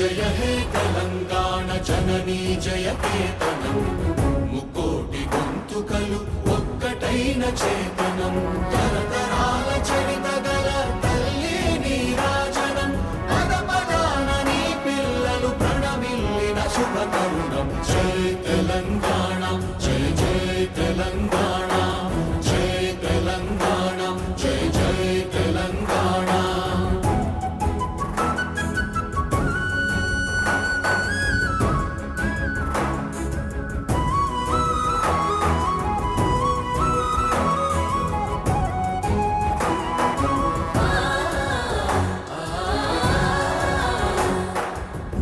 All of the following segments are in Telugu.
జయ హే తెలంగాణ జననీ జయ కేతనం ముకోటి గొంతుకలు ఒక్కటైన చేతనం తరతరాల చరిత గల తల్లి నీరాజనం పద పదాన నీ పిల్లలు ప్రణమిల్లిన శుభ తరుణం జై తెలంగాణ జై జై తెలంగాణ జై తెలంగాణ జై జై తెలంగాణ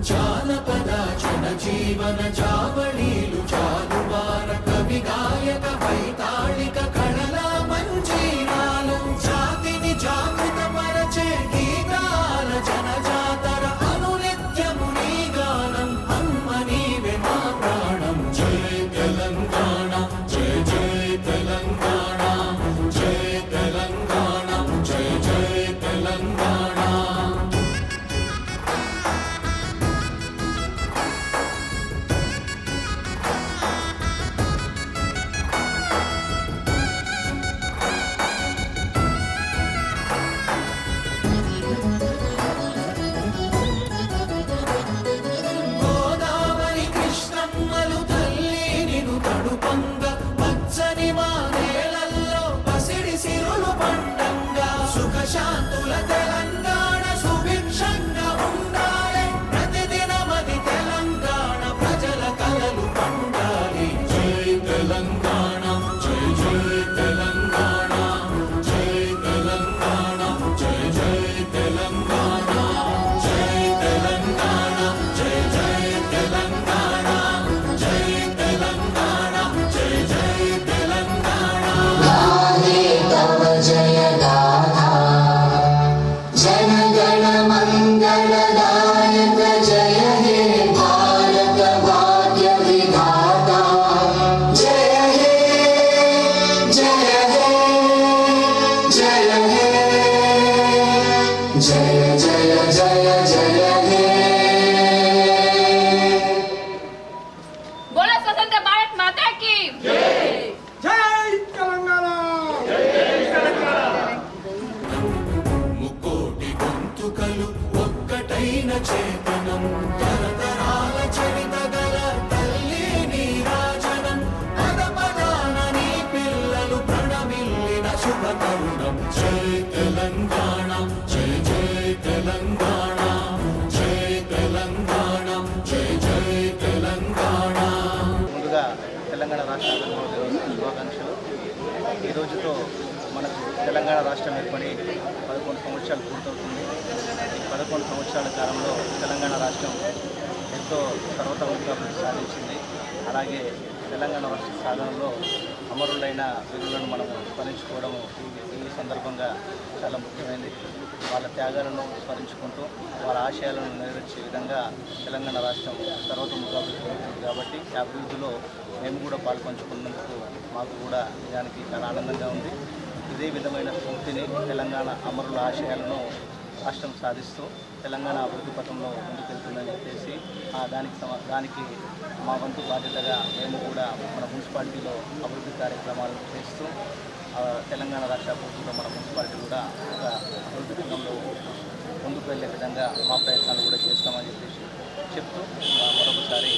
జానపద జనజీవన జావళీలు జాలువార కవి గాయక వైతాళిక కళల మంజీరాలు జాతిని జాగృత పరచే గీతాల జనజాతర అనునిత్యము నీ గానం అమ్మ నీవే మా ప్రాణం జై తెలంగాణ జై జై తెలంగాణ జై తెలంగాణ జై జై తెలంగాణ శాంతుల తెలంగాణ సుభిక్షంగా ఉండాలి ప్రతిదినమది తెలంగాణ ప్రజల కలలు పండాలి జై తెలంగాణ జై జై తెలంగాణ జై తెలంగాణ జై జై తెలంగాణ జై తెలంగాణ జై జై తెలంగాణ జై తెలంగాణ జై జై తెలంగాణ తవ జయ గాథా जनगण मंगलदायक जय हे भारत भाग्य विधाता जय हे जय हे जय हे जय जय जय जय हे बोलो स्वतंत्र भारत माता की जय जय तेलंगाना కలు ఒక్కటైన చేతనం తరతరాల చరిత గల తల్లి నీరాజనం పద పదాన నీ పిల్లలు ప్రణమిల్లిన శుభ తరుణం జై తెలంగాణ జై జై తెలంగాణ జై తెలంగాణ జై జై తెలంగాణ. ముందుగా తెలంగాణ రాష్ట్ర శుభాకాంక్షలు. ఈ రోజుతో మనకు తెలంగాణ రాష్ట్రం ఏర్పడి 11 సంవత్సరాలు పూర్తవుతుంది. ఈ 11 సంవత్సరాల కాలంలో తెలంగాణ రాష్ట్రం ఎంతో సర్వతోముఖాభివృద్ధి సాధించింది. అలాగే తెలంగాణ రాష్ట్ర సాధనలో అమరులైన వీరులను మనం స్మరించుకోవడం ఈ సందర్భంగా చాలా ముఖ్యమైనది. వాళ్ళ త్యాగాలను స్మరించుకుంటూ వాళ్ళ ఆశయాలను నెరవేర్చే విధంగా తెలంగాణ రాష్ట్రం సర్వతోముఖాభివృద్ధి అవుతుంది. కాబట్టి ఈ అభివృద్ధిలో మేము కూడా పాల్పంచుకున్నందుకు మాకు కూడా నిజానికి చాలా ఆనందంగా ఉంది. ఇదే విధమైన స్ఫూర్తిని తెలంగాణ అమరుల ఆశయాలను రాష్ట్రం సాధిస్తూ తెలంగాణ అభివృద్ధి పథంలో ముందుకెళ్తుందని చెప్పేసి దానికి మా వంతు బాధ్యతగా మేము కూడా మన మున్సిపాలిటీలో అభివృద్ధి కార్యక్రమాలు చేస్తూ తెలంగాణ రాష్ట్ర అభివృద్ధిలో మన మున్సిపాలిటీ కూడా ఒక అభివృద్ధి పథంలో ముందుకు వెళ్ళే విధంగా మా ప్రయత్నాలు కూడా చేస్తామని చెప్పేసి చెప్తూ మరొకసారి